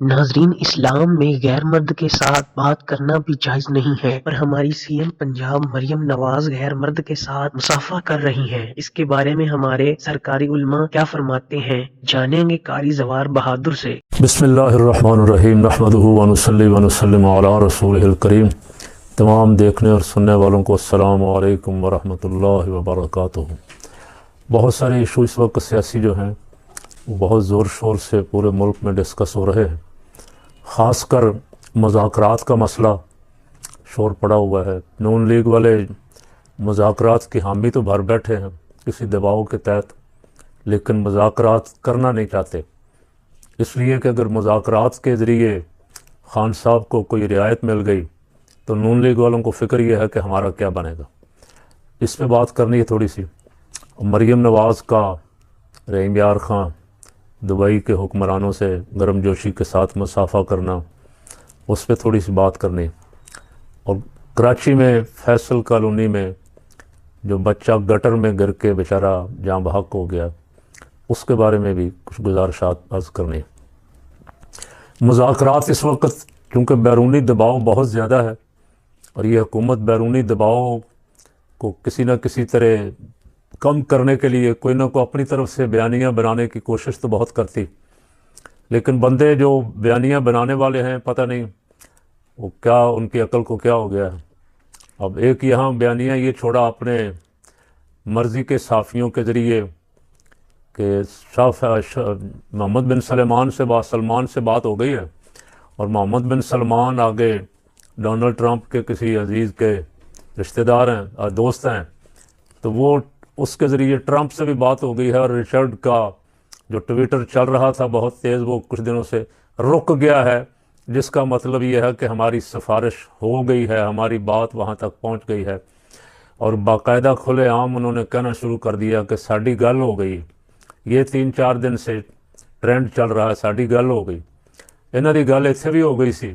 ناظرین، اسلام میں غیر مرد کے ساتھ بات کرنا بھی جائز نہیں ہے، پر ہماری سی ایم پنجاب مریم نواز غیر مرد کے ساتھ مصافحہ کر رہی ہیں۔ اس کے بارے میں ہمارے سرکاری علماء کیا فرماتے ہیں، جانیں گے قاری زوار بہادر سے۔ بسم اللہ الرحمن الرحیم، نحمدہ ونصلی ونسلم علی رسولہ الکریم۔ تمام دیکھنے اور سننے والوں کو السلام علیکم ورحمۃ اللہ وبرکاتہ۔ بہت سارے ایشو اس وقت سیاسی جو ہیں وہ بہت زور شور سے پورے ملک میں ڈسکس ہو رہے ہیں، خاص کر مذاکرات کا مسئلہ شور پڑا ہوا ہے۔ نون لیگ والے مذاکرات کی حامی تو بھر بیٹھے ہیں کسی دباؤ کے تحت، لیکن مذاکرات کرنا نہیں چاہتے، اس لیے کہ اگر مذاکرات کے ذریعے خان صاحب کو کوئی رعایت مل گئی تو نون لیگ والوں کو فکر یہ ہے کہ ہمارا کیا بنے گا۔ اس پہ بات کرنی ہے تھوڑی سی۔ مریم نواز کا رحیم یار خان دبئی کے حکمرانوں سے گرم جوشی کے ساتھ مصافحہ کرنا، اس پہ تھوڑی سی بات کرنی، اور کراچی میں فیصل کالونی میں جو بچہ گٹر میں گر کے بیچارہ جاں بحق ہو گیا، اس کے بارے میں بھی کچھ گزارشات عرض کرنی۔ مذاکرات اس وقت چونکہ بیرونی دباؤ بہت زیادہ ہے، اور یہ حکومت بیرونی دباؤ کو کسی نہ کسی طرح کم کرنے کے لیے کوئی نہ کوئی اپنی طرف سے بیانیاں بنانے کی کوشش تو بہت کرتی، لیکن بندے جو بیانیاں بنانے والے ہیں پتہ نہیں وہ کیا، ان کی عقل کو کیا ہو گیا ہے۔ اب ایک یہاں بیانیاں یہ چھوڑا اپنے مرضی کے صحافیوں کے ذریعے کہ محمد بن سلمان سے بات ہو گئی ہے، اور محمد بن سلمان آگے ڈونلڈ ٹرمپ کے کسی عزیز کے رشتہ دار ہیں اور دوست ہیں، تو وہ اس کے ذریعے ٹرمپ سے بھی بات ہو گئی ہے، اور رچرڈ کا جو ٹویٹر چل رہا تھا بہت تیز وہ کچھ دنوں سے رک گیا ہے، جس کا مطلب یہ ہے کہ ہماری سفارش ہو گئی ہے، ہماری بات وہاں تک پہنچ گئی ہے، اور باقاعدہ کھلے عام انہوں نے کہنا شروع کر دیا کہ ساڈی گل ہو گئی۔ یہ 3-4 دن سے ٹرینڈ چل رہا ہے، ساڈی گل ہو گئی۔ انہوں دی گل اتنے بھی ہو گئی سی،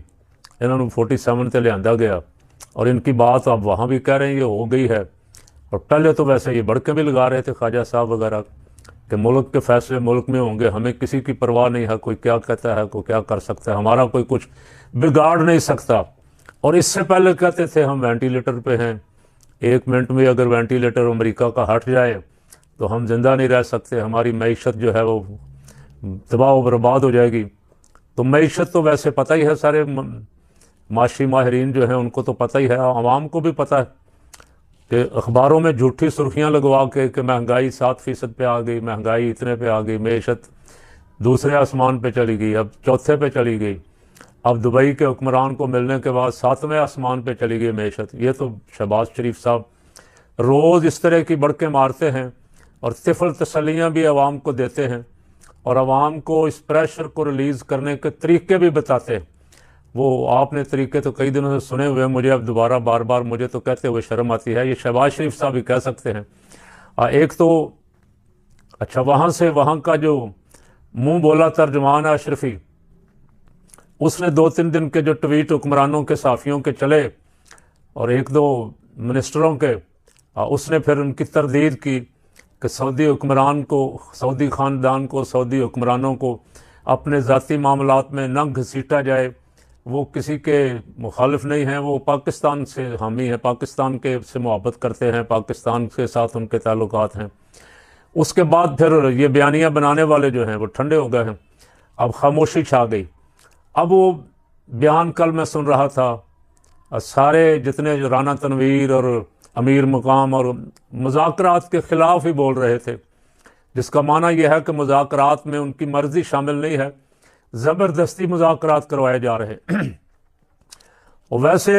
انہوں نے 47 تے لیا گیا، اور ان کی بات اب وہاں بھی کہہ رہے ہیں یہ ہو گئی ہے۔ اور پہلے تو ویسے یہ بڑھ کے بھی لگا رہے تھے خواجہ صاحب وغیرہ کہ ملک کے فیصلے ملک میں ہوں گے، ہمیں کسی کی پرواہ نہیں ہے، کوئی کیا کہتا ہے، کوئی کیا کر سکتا ہے، ہمارا کوئی کچھ بگاڑ نہیں سکتا۔ اور اس سے پہلے کہتے تھے ہم وینٹیلیٹر پہ ہیں، 1 منٹ میں اگر وینٹیلیٹر امریکہ کا ہٹ جائے تو ہم زندہ نہیں رہ سکتے، ہماری معیشت جو ہے وہ تباہ و برباد ہو جائے گی۔ تو معیشت تو ویسے پتہ ہی ہے، سارے معاشی ماہرین جو ہیں ان کو تو پتہ ہی ہے، عوام کو بھی پتہ ہے کہ اخباروں میں جھوٹی سرخیاں لگوا کے کہ مہنگائی 7% پہ آ گئی، مہنگائی اتنے پہ آ گئی، معیشت دوسرے آسمان پہ چلی گئی، اب چوتھے پہ چلی گئی، اب دبئی کے حکمران کو ملنے کے بعد 7ویں آسمان پہ چلی گئی معیشت۔ یہ تو شہباز شریف صاحب روز اس طرح کی بڑکیں مارتے ہیں، اور طفل تسلیاں بھی عوام کو دیتے ہیں، اور عوام کو اس پریشر کو ریلیز کرنے کے طریقے بھی بتاتے ہیں۔ وہ آپ نے طریقے تو کئی دنوں سے سنے ہوئے ہیں، مجھے اب دوبارہ بار بار مجھے تو کہتے ہوئے شرم آتی ہے، یہ شہباز شریف صاحب بھی کہہ سکتے ہیں۔ ایک تو اچھا وہاں کا جو منہ بولا ترجمان ہے اشرفی، اس نے 2-3 دن کے جو ٹویٹ حکمرانوں کے صحافیوں کے چلے اور 1-2 منسٹروں کے، اس نے پھر ان کی تردید کی کہ سعودی حکمران کو، سعودی خاندان کو، سعودی حکمرانوں کو اپنے ذاتی معاملات میں نہ گھسیٹا جائے، وہ کسی کے مخالف نہیں ہیں، وہ پاکستان سے حامی ہیں، پاکستان کے سے محبت کرتے ہیں، پاکستان کے ساتھ ان کے تعلقات ہیں۔ اس کے بعد پھر یہ بیانیاں بنانے والے جو ہیں وہ ٹھنڈے ہو گئے ہیں، اب خاموشی چھا گئی۔ اب وہ بیان کل میں سن رہا تھا، سارے جتنے رانا تنویر اور امیر مقام اور مذاکرات کے خلاف ہی بول رہے تھے، جس کا معنی یہ ہے کہ مذاکرات میں ان کی مرضی شامل نہیں ہے، زبردستی مذاکرات کروائے جا رہے ہیں۔ اور ویسے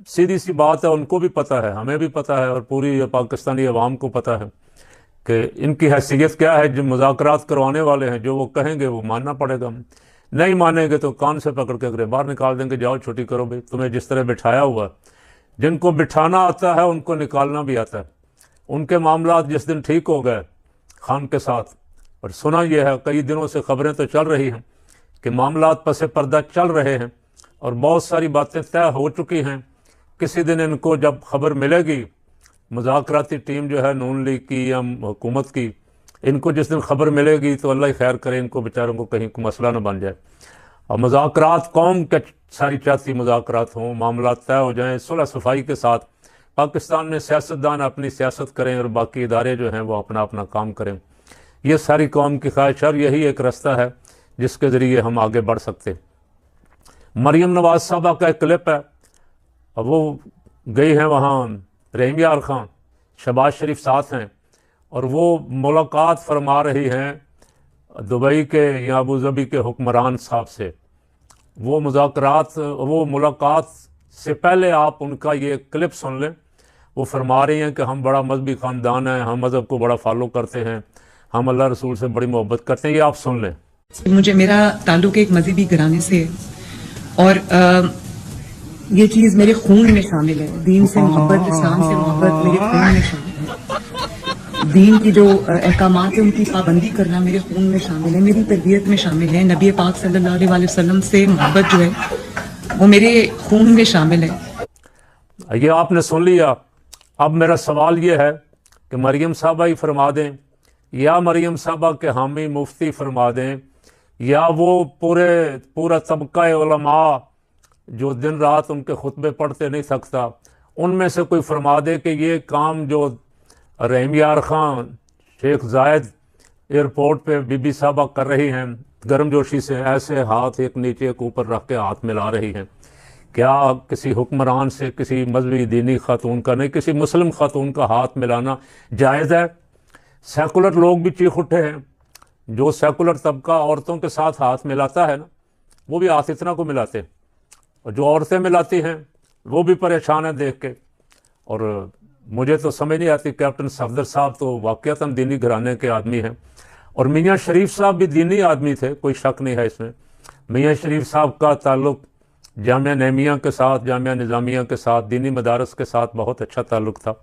سیدھی سی بات ہے، ان کو بھی پتہ ہے، ہمیں بھی پتہ ہے، اور پوری پاکستانی عوام کو پتہ ہے کہ ان کی حیثیت کیا ہے۔ جو مذاکرات کروانے والے ہیں جو وہ کہیں گے وہ ماننا پڑے گا، نہیں مانیں گے تو کان سے پکڑ کے اگلے باہر نکال دیں گے، جاؤ چھٹی کرو بھائی، تمہیں جس طرح بٹھایا ہوا۔ جن کو بٹھانا آتا ہے ان کو نکالنا بھی آتا ہے۔ ان کے معاملات جس دن ٹھیک ہو گئے خان کے ساتھ، اور سنا یہ ہے کئی دنوں سے خبریں تو چل رہی ہیں کہ معاملات پس پردہ چل رہے ہیں اور بہت ساری باتیں طے ہو چکی ہیں۔ کسی دن ان کو جب خبر ملے گی، مذاکراتی ٹیم جو ہے نون لیگ کی یا حکومت کی، ان کو جس دن خبر ملے گی تو اللہ ہی خیر کرے، ان کو بیچاروں کو کہیں کوئی مسئلہ نہ بن جائے۔ اور مذاکرات قوم کے ساری چاہتی مذاکرات ہوں، معاملات طے ہو جائیں صلح صفائی کے ساتھ، پاکستان میں سیاستدان اپنی سیاست کریں اور باقی ادارے جو ہیں وہ اپنا اپنا کام کریں. یہ ساری قوم کی خواہش ہے اور یہی ایک رستہ ہے جس کے ذریعے ہم آگے بڑھ سکتے. مریم نواز صاحبہ کا ایک کلپ ہے، اور وہ گئی ہیں وہاں، رحیم یار خان، شہباز شریف ساتھ ہیں، اور وہ ملاقات فرما رہی ہیں دبئی کے یا ابوظہبی کے حکمران صاحب سے. وہ ملاقات سے پہلے آپ ان کا یہ کلپ سن لیں. وہ فرما رہی ہیں کہ ہم بڑا مذہبی خاندان ہیں، ہم مذہب کو بڑا فالو کرتے ہیں، ہم اللہ رسول سے بڑی محبت کرتے ہیں. یہ آپ سن لیں. میرا تعلق ایک مذہبی گھرانے سے ہے، اور یہ چیز میرے خون میں شامل ہے. دین سے محبت، اسلام سے محبت میرے خون میں شامل ہے. دین کی جو احکامات ہیں ان کی پابندی کرنا میرے خون میں شامل ہے، میری تربیت میں شامل ہے. نبی پاک صلی اللہ علیہ وسلم سے محبت جو ہے وہ میرے خون میں شامل ہے. یہ آپ نے سن لیا. اب میرا سوال یہ ہے کہ مریم صاحبہ ہی فرما دیں، یا مریم صاحبہ کے حامی مفتی فرما دیں، یا وہ پورا طبقہ علماء جو دن رات ان کے خطبے پڑھتے نہیں سکتا، ان میں سے کوئی فرما دے کہ یہ کام جو رحیم یار خان، شیخ زائد ایئرپورٹ پہ بی بی صاحبہ کر رہی ہیں، گرم جوشی سے ایسے ہاتھ ایک نیچے ایک اوپر رکھ کے ہاتھ ملا رہی ہیں، کیا کسی حکمران سے، کسی مذہبی دینی خاتون کا نہیں، کسی مسلم خاتون کا ہاتھ ملانا جائز ہے؟ سیکولر لوگ بھی چیخ اٹھے ہیں. جو سیکولر طبقہ عورتوں کے ساتھ ہاتھ ملاتا ہے نا، وہ بھی ہاتھ اتنا کو ملاتے ہیں، اور جو عورتیں ملاتی ہیں وہ بھی پریشان ہیں دیکھ کے. اور مجھے تو سمجھ نہیں آتی، کیپٹن صفدر صاحب تو واقعتاً دینی گھرانے کے آدمی ہیں، اور میاں شریف صاحب بھی دینی آدمی تھے، کوئی شک نہیں ہے اس میں. میاں شریف صاحب کا تعلق جامعہ نعیمیہ کے ساتھ، جامعہ نظامیہ کے ساتھ، دینی مدارس کے ساتھ بہت اچھا تعلق تھا.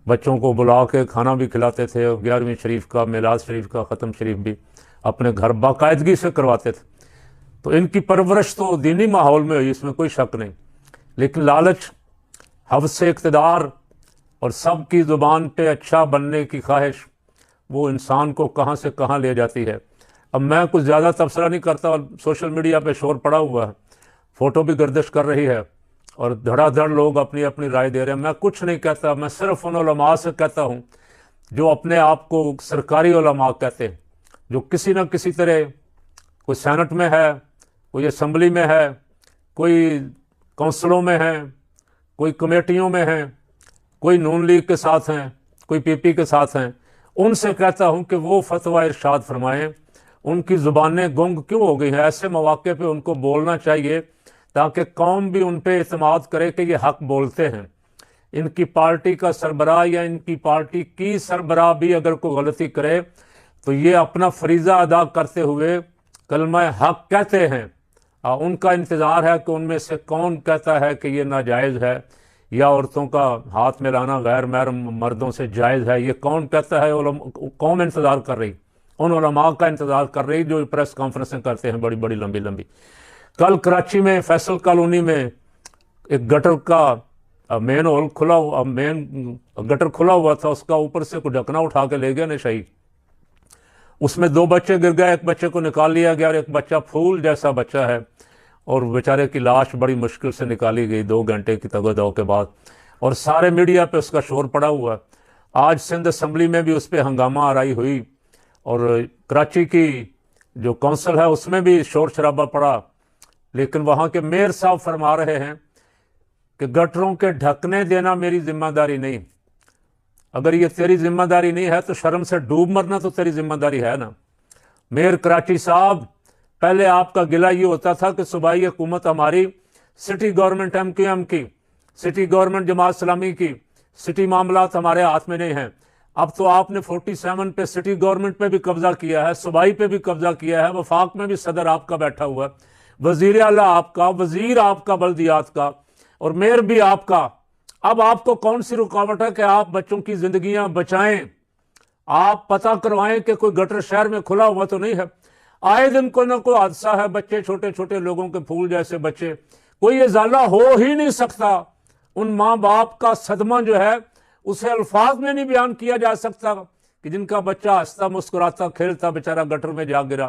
بچوں کو بلا کے کھانا بھی کھلاتے تھے، اور 11ویں شریف کا، میلاد شریف کا، ختم شریف بھی اپنے گھر باقاعدگی سے کرواتے تھے. تو ان کی پرورش تو دینی ماحول میں ہوئی، اس میں کوئی شک نہیں. لیکن لالچ، حوث اقتدار اور سب کی زبان پہ اچھا بننے کی خواہش، وہ انسان کو کہاں سے کہاں لے جاتی ہے. اب میں کچھ زیادہ تبصرہ نہیں کرتا، اور سوشل میڈیا پہ شور پڑا ہوا ہے، فوٹو بھی گردش کر رہی ہے، اور دھڑا دھڑ لوگ اپنی اپنی رائے دے رہے ہیں. میں کچھ نہیں کہتا، میں صرف ان علماء سے کہتا ہوں جو اپنے آپ کو سرکاری علماء کہتے ہیں، جو کسی نہ کسی طرح کوئی سینٹ میں ہے، کوئی اسمبلی میں ہے، کوئی کونسلوں میں ہے، کوئی کمیٹیوں میں ہیں، کوئی نون لیگ کے ساتھ ہیں، کوئی پی پی کے ساتھ ہیں. ان سے کہتا ہوں کہ وہ فتویٰ ارشاد فرمائیں. ان کی زبانیں گنگ کیوں ہو گئی ہیں؟ ایسے مواقع پہ ان کو بولنا چاہیے تاکہ قوم بھی ان پہ اعتماد کرے کہ یہ حق بولتے ہیں. ان کی پارٹی کا سربراہ یا ان کی پارٹی کی سربراہ بھی اگر کوئی غلطی کرے تو یہ اپنا فریضہ ادا کرتے ہوئے کلمہ حق کہتے ہیں. ان کا انتظار ہے کہ ان میں سے کون کہتا ہے کہ یہ ناجائز ہے، یا عورتوں کا ہاتھ ملانا غیر محرم مردوں سے جائز ہے. یہ کون کہتا ہے؟ قوم انتظار کر رہی، ان علماء کا انتظار کر رہی جو پریس کانفرنسیں کرتے ہیں بڑی بڑی لمبی لمبی. کل کراچی میں فیصل کالونی میں ایک گٹر کا مین ہول کھلا ہوا، مین گٹر کھلا ہوا تھا، اس کا اوپر سے کوئی ڈھکنا اٹھا کے لے گیا نشائی. اس میں 2 بچے گر گئے، ایک بچے کو نکال لیا گیا، اور ایک بچہ پھول جیسا بچہ ہے، اور بیچارے کی لاش بڑی مشکل سے نکالی گئی 2 گھنٹے کی تگ و دو کے بعد. اور سارے میڈیا پہ اس کا شور پڑا ہوا ہے. آج سندھ اسمبلی میں بھی اس پہ ہنگامہ آرائی ہوئی، اور کراچی کی جو کونسل ہے اس میں بھی شور شرابہ پڑا. لیکن وہاں کے میئر صاحب فرما رہے ہیں کہ گٹروں کے ڈھکنے دینا میری ذمہ داری نہیں. اگر یہ تیری ذمہ داری نہیں ہے تو شرم سے ڈوب مرنا تو تیری ذمہ داری ہے نا. میئر کراچی صاحب، پہلے آپ کا گلہ یہ ہوتا تھا کہ صوبائی حکومت ہماری city government M Q M کی، سٹی گورنمنٹ جماعت اسلامی کی، سٹی معاملات ہمارے ہاتھ میں نہیں ہیں. اب تو آپ نے 47 پہ سٹی گورنمنٹ پہ بھی قبضہ کیا ہے، صوبائی پہ بھی قبضہ کیا ہے، وفاق میں بھی صدر آپ کا بیٹھا ہوا ہے، وزیر اعلیٰ آپ کا، وزیر آپ کا بلدیات کا، اور میئر بھی آپ کا. اب آپ کو کون سی رکاوٹ ہے کہ آپ بچوں کی زندگیاں بچائیں؟ آپ پتہ کروائیں کہ کوئی گٹر شہر میں کھلا ہوا تو نہیں ہے. آئے دن کوئی نہ کوئی حادثہ ہے، بچے چھوٹے چھوٹے لوگوں کے پھول جیسے بچے، کوئی ازالہ ہو ہی نہیں سکتا. ان ماں باپ کا صدمہ جو ہے اسے الفاظ میں نہیں بیان کیا جا سکتا کہ جن کا بچہ ہنستا مسکراتا کھیلتا بیچارہ گٹر میں جا گرا.